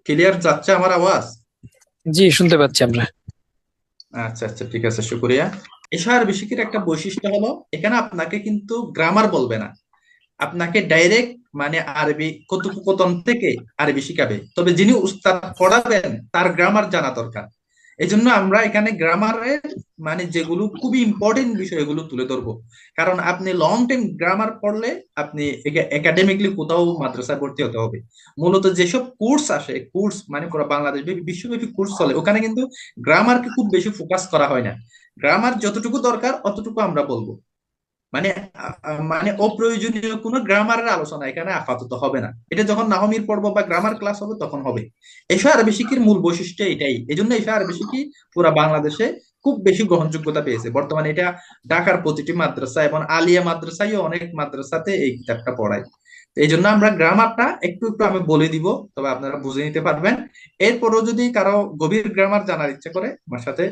Clear যাচ্ছে আমার আওয়াজ? জি, শুনতে পাচ্ছি আমরা। আচ্ছা আচ্ছা, ঠিক আছে, শুক্রিয়া। এশার বেসিকের একটা বৈশিষ্ট্য হলো এখানে আপনাকে কিন্তু গ্রামার বলবে না, আপনাকে ডাইরেক্ট মানে আরবি কথোপকথন থেকে আরবি শিখাবে, তবে যিনি উস্তাদ পড়াবেন তার গ্রামার জানা দরকার। এই জন্য আমরা এখানে গ্রামারের মানে যেগুলো খুবই ইম্পর্টেন্ট বিষয় এগুলো তুলে ধরবো। কারণ আপনি লং টাইম গ্রামার পড়লে আপনি একাডেমিকলি কোথাও মাদ্রাসায় ভর্তি হতে হবে। মূলত যেসব কোর্স আসে, কোর্স মানে পুরো বাংলাদেশ বিশ্বব্যাপী কোর্স চলে, ওখানে কিন্তু গ্রামারকে খুব বেশি ফোকাস করা হয় না। গ্রামার যতটুকু দরকার অতটুকু আমরা বলবো। মানে মানে অপ্রয়োজনীয় কোনো গ্রামারের আলোচনা এখানে আপাতত হবে না। এটা যখন নাহমির পড়বো বা গ্রামার ক্লাস হবে তখন হবে। এশা আরবি শিখির মূল বৈশিষ্ট্য এটাই, এই জন্য এশা আরবি শিখি পুরা বাংলাদেশে খুব বেশি গ্রহণযোগ্যতা পেয়েছে বর্তমানে। এটা ঢাকার প্রতিটি মাদ্রাসা এবং আলিয়া মাদ্রাসায় অনেক মাদ্রাসাতে এই কিতাবটা পড়ায়। তো এই জন্য আমরা গ্রামারটা একটু একটু আমি বলে দিব, তবে আপনারা বুঝে নিতে পারবেন। এরপরও যদি কারো গভীর গ্রামার জানার ইচ্ছা করে আমার সাথে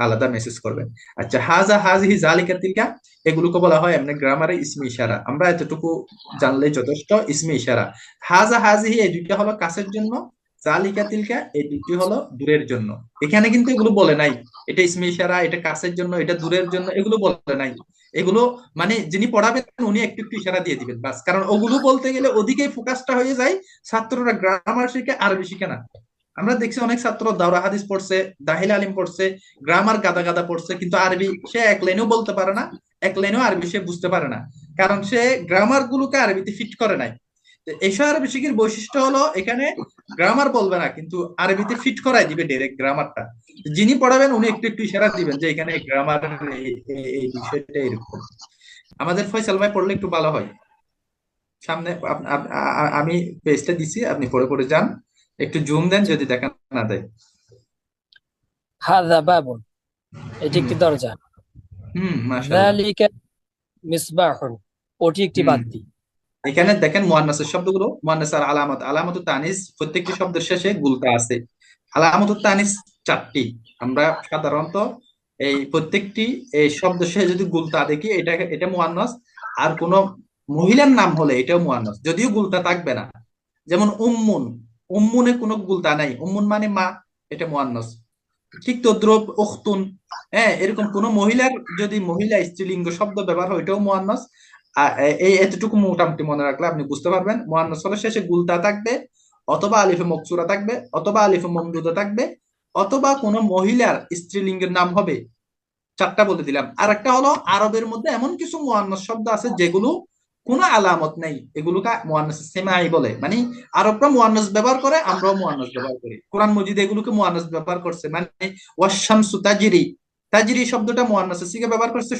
আলাদা মেসেজ করবেন। আচ্ছা, হাজা হাজিহি জালিকা তিলকা, এগুলোকে বলা হয় এমনি গ্রামারে ইসমে ইশারা। আমরা এতটুকু জানলেই যথেষ্ট। ইসমে ইশারা, হাজা হাজিহি এই দুইটা হলো কাছের জন্য, জালিকা তিলকা এই দুইটি হলো দূরের জন্য। এখানে কিন্তু এগুলো বলে নাই এটা ইসমে ইশারা, এটা কাছের জন্য, এটা দূরের জন্য, এগুলো বলে নাই। এগুলো মানে যিনি পড়াবেন উনি একটু একটু ইশারা দিয়ে দিবেন বাস, কারণ ওগুলো বলতে গেলে ওদিকেই ফোকাসটা হয়ে যায়। ছাত্ররা গ্রামার শিখে আরবি শিখে না। আমরা দেখছি অনেক ছাত্র দাওরা হাদিস পড়ছে, দাহিল আলিম পড়ছে, গ্রামার গাদা গাদা পড়ছে, কিন্তু আরবি সে এক লাইনেও বলতে পারে না, এক লাইনেও আরবি সে বুঝতে পারে না, কারণ সে গ্রামার গুলোকে আরবিতে ফিট করে নাই। তো এসব আরবি শিখির বৈশিষ্ট্য হলো এখানে গ্রামার বলবে না, কিন্তু আরবিতে ফিট করাই দিবে ডাইরেক্ট গ্রামারটা। যিনি পড়াবেন উনি একটু একটু ইশারা দিবেন যে এখানে গ্রামার এই বিষয়টা এরকম। আমাদের ফয়সাল ভাই পড়লে একটু ভালো হয়। সামনে আমি পেজটা দিছি, আপনি পড়ে পড়ে যান। একটু জুম দেন জি। যদি দেখা না দেয়। হাদা বাবুন, এটি হুম একটি দরজা। হুম, মাশাআল্লাহ। যালিকা মিসবাহুন, ওটি একটি হুম, বাতি। এখানে দেখেন মুয়ান্নাসের শব্দগুলো, মুয়ান্নাস আর আলামত, আলামত তানিস প্রত্যেকটি শব্দের শেষে গুলতা আছে। আলামত তানিস চারটি। আমরা সাধারণত এই প্রত্যেকটি এই শব্দ শেষে যদি গুলতা দেখি এটা এটা মুয়ান্নাস। আর কোন মহিলার নাম হলে এটাও মুয়ান্নাস, যদিও গুলতা থাকবে না। যেমন উম্মুন, উম্মুনে কোনো গুলতা নাই, উম্মুন মানে মা, এটা মুয়ান্নাস। ঠিক তদ্রুপ উখতুন, হ্যাঁ, এরকম কোন মহিলার যদি মহিলা স্ত্রীলিঙ্গ শব্দ ব্যবহার হয় এটাও মুয়ান্নাস। এই এতটুকু মোটামুটি মনে রাখলে আপনি বুঝতে পারবেন মুয়ান্নাস হলে শেষে গুলতা থাকবে, অথবা আলিফে মকসুরা থাকবে, অথবা আলিফে মমদুদা থাকবে, অথবা কোন মহিলার স্ত্রীলিঙ্গের নাম হবে। চারটা বলে দিলাম। আর একটা হলো আরবের মধ্যে এমন কিছু মুয়ান্নাস শব্দ আছে যেগুলো কোনো আলামত নেই, এগুলোকে মুয়ান্নাস সেমাই বলে। মানে আরবরা মুয়ান্নাস ব্যবহার করে, আমরাও মুয়ান্নাস ব্যবহার করি। কোরআন মজিদে এগুলোকে মুয়ান্নাস ব্যবহার করছে, মানে ওয়াশামসু তাজরি, তাজরি শব্দটা মুয়ান্নাসের সিগা ব্যবহার করছে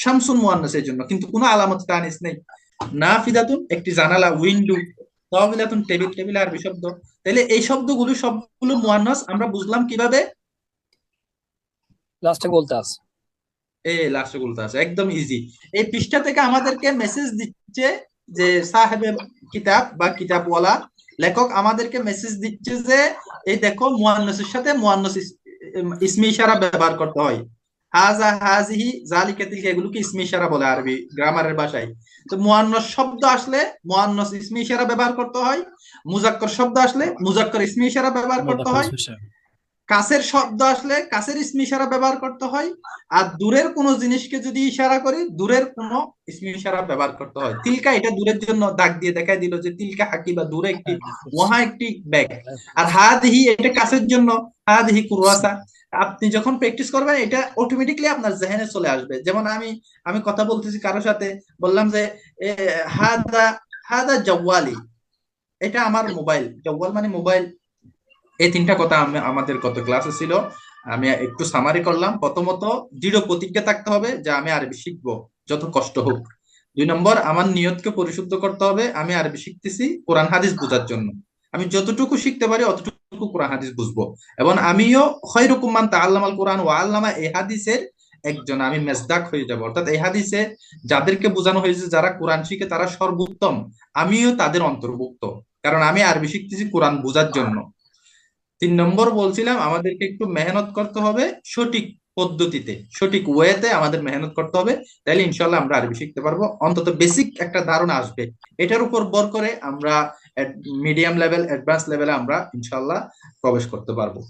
শামসুন মুয়ান্নাসের জন্য, কিন্তু কোনো আলামত তানিস নেই। নাফিদাতুন একটি জানালা, উইন্ডো। তাওবিলাতুন টেবিল, টেবিল আরবি শব্দ। তাহলে এই শব্দগুলো সবগুলো মুয়ান্নাস আমরা বুঝলাম কিভাবে? লাস্টে বলতে আছে। এই লাস্টে গুলোতে আছে, একদম ইজি। এই পৃষ্ঠা থেকে আমাদেরকে মেসেজ দিচ্ছে যে সাহেবে কিতাব বা কিতাবওয়ালা লেখক আমাদেরকে মেসেজ দিচ্ছে যে এই দেখো মুয়ান্নাসের সাথে মুয়ান্নাস ইসমে ইশারা ব্যবহার করতে হয়। হাজা হাজিহি জালিকা তিলকা এগুলোকে ইসমে ইশারা বলে আরবি গ্রামারের ভাষায়। তো মুয়ান্নাস শব্দ আসলে মুয়ান্নাস ইসমে ইশারা ব্যবহার করতে হয়, মুজাক্কর শব্দ আসলে মুজাক্কর ইসমে ইশারা ব্যবহার করতে মুজাক্কার হয়, ইসমিন সাহেব। কাছের শব্দ আসলে কাছের ইসমি ইশারা ব্যবহার করতে হয়, আর দূরের কোনো জিনিসকে যদি ইশারা করি দূরের কোনো ইসমি ইশারা ব্যবহার করতে হয়। তিলকা এটা দূরের জন্য দাগ দিয়ে দেখাই দিল যে তিলকা হাকিবা দূরে একটি, হ্যাঁ, বুঝছি। মহা একটি ব্যাগ। হ্যাঁ, আর হাদিহি এটা কাছের জন্য, হাদিহি কুরওয়াসা। আপনি যখন প্র্যাকটিস করবেন এটা অটোমেটিকলি আপনার জেহেনে চলে আসবে। যেমন আমি আমি কথা বলতেছি কারোর সাথে, বললাম যে এ, হাদা হাদা জাওয়ালি, এটা আমার মোবাইল। জাওয়াল মানে মোবাইল। এই তিনটা কথা আমাদের গত ক্লাসে ছিল। আমি একটু সামারি করলাম। প্রথমত দৃঢ় প্রতিজ্ঞা থাকতে হবে যে আমি আরবি শিখবো, যত কষ্ট হোক। 2 নম্বর, আমার নিয়তকে পরিশুদ্ধ করতে হবে, আমি আরবি শিখতেছি কোরআন হাদিস বোঝার জন্য। আমি যতটুকু শিখতে পারি অতটুকু কোরআন হাদিস বুঝবো। এবং আমিও খয়রুকুম মান তাআল্লামাল কোরআন ওয়া আল্লামা, এই হাদিসের একজন আমি মেজদাক হয়ে যাব। অর্থাৎ এই হাদিসে যাদেরকে বোঝানো হয়েছে যারা কোরআন শিখে তারা সর্বোত্তম, আমিও তাদের অন্তর্ভুক্ত, কারণ আমি আরবি শিখতেছি কোরআন বোঝার জন্য। 3 নম্বর বলছিলাম আমাদেরকে একটু মেহনত করতে হবে, সঠিক পদ্ধতিতে সঠিক ওয়েতে আমাদের মেহনত করতে হবে। তাহলে ইনশাল্লাহ আমরা আরবি শিখতে পারবো, অন্তত বেসিক একটা ধারণা আসবে। এটার উপর ভর করে আমরা মিডিয়াম লেভেল, অ্যাডভান্স লেভেলে আমরা ইনশাল্লাহ প্রবেশ করতে পারবো।